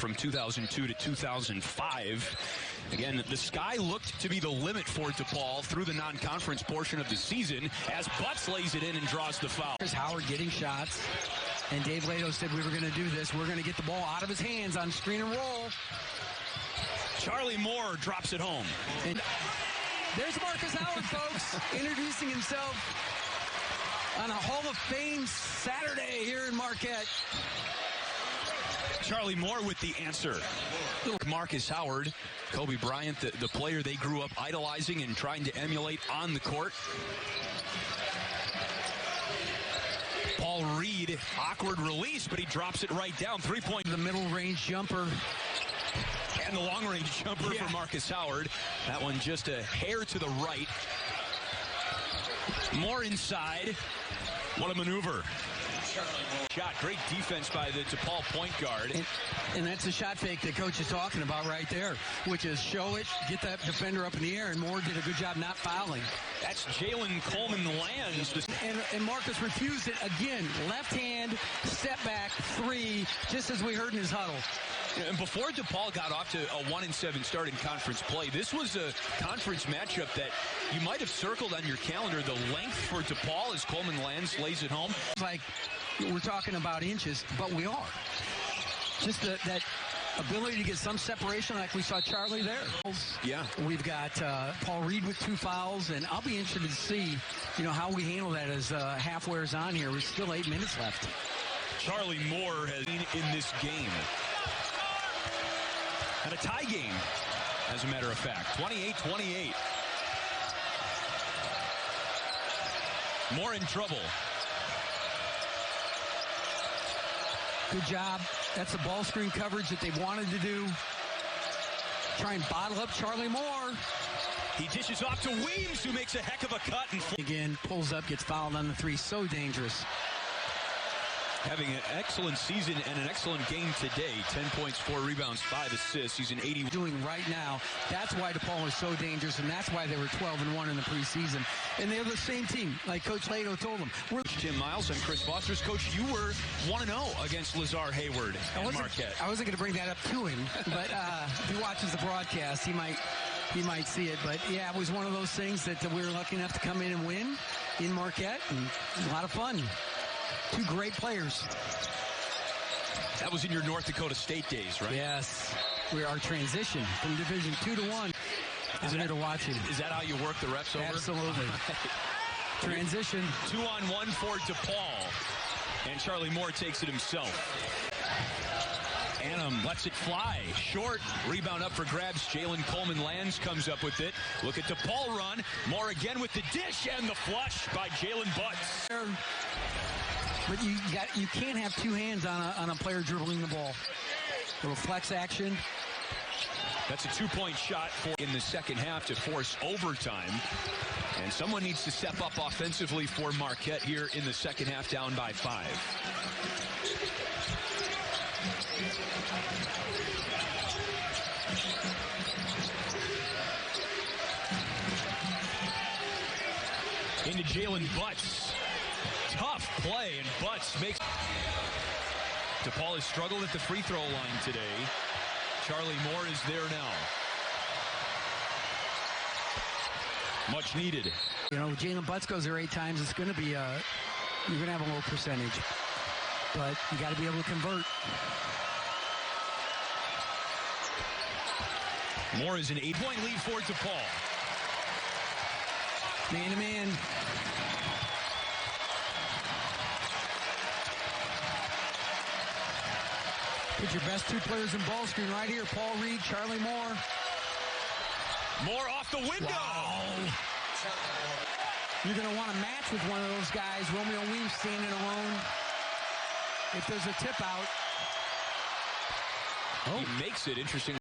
from 2002 to 2005. Again, the sky looked to be the limit for DePaul through the non-conference portion of the season as Butts lays it in and draws the foul. Here's Howard getting shots, and Dave Lato said we were going to do this. We're going to get the ball out of his hands on screen and roll. Charlie Moore drops it home. And there's Marcus Howard, folks, introducing himself on a Hall of Fame Saturday here in Marquette. Charlie Moore with the answer. Marcus Howard, Kobe Bryant, the player they grew up idolizing and trying to emulate on the court. Paul Reed, awkward release, but he drops it right down. 3-point. The middle range jumper. And the long range jumper for Marcus Howard. That one just a hair to the right. More inside. What a maneuver. Shot. Great defense by the DePaul point guard. And that's the shot fake that Coach is talking about right there, which is show it, get that defender up in the air, and Moore did a good job not fouling. That's Jalen Coleman Lands. And Marcus refused it again. Left hand, step back, three, just as we heard in his huddle. And before DePaul got off to a 1-7 start in conference play, this was a conference matchup that you might have circled on your calendar. The length for DePaul as Coleman Lands lays it home. Like we're talking about inches, but we are. Just that ability to get some separation like we saw Charlie there. Yeah. We've got Paul Reed with 2 fouls, and I'll be interested to see, how we handle that as half wears on here. There's still 8 minutes left. Charlie Moore has been in this game. And a tie game, as a matter of fact. 28-28. Moore in trouble. Good job. That's the ball screen coverage that they wanted to do. Try and bottle up Charlie Moore. He dishes off to Weems, who makes a heck of a cut. And again, pulls up, gets fouled on the 3. So dangerous. Having an excellent season and an excellent game today. 10 points, 4 rebounds, 5 assists. He's an 80. Doing right now. That's why DePaul is so dangerous, and that's why they were 12-1 in the preseason. And they're the same team, like Coach Lato told them. Tim Miles and Chris Foster's. Coach, you were 1-0 against Lazar Hayward and Marquette. I wasn't going to bring that up to him, but if he watches the broadcast, he might see it. But, yeah, it was one of those things that we were lucky enough to come in and win in Marquette, and a lot of fun. 2 great players. That was in your North Dakota State days, right? Yes. Our transition from Division 2 to 1. I'm here to watch it. Is that how you work the refs over? Absolutely. Transition. 2-on-1 for DePaul. And Charlie Moore takes it himself. Annam lets it fly. Short. Rebound up for grabs. Jalen Coleman Lands comes up with it. Look at DePaul run. Moore again with the dish and the flush by Jalen Butts. But you can't have 2 hands on a player dribbling the ball. A little flex action. That's a 2-point shot in the second half to force overtime. And someone needs to step up offensively for Marquette here in the second half, down by 5. Into Jalen Butts. Tough play, and Butts makes... DePaul has struggled at the free throw line today. Charlie Moore is there now. Much needed. Jalen Butts goes there 8 times. It's going to be you're going to have a low percentage. But you got to be able to convert. Moore is an 8-point lead for DePaul. Man-to-man. Put your best 2 players in ball screen right here. Paul Reed, Charlie Moore. Moore off the window. Wow. You're going to want to match with one of those guys. Romeo Weems standing alone. If there's a tip out. He makes it interesting.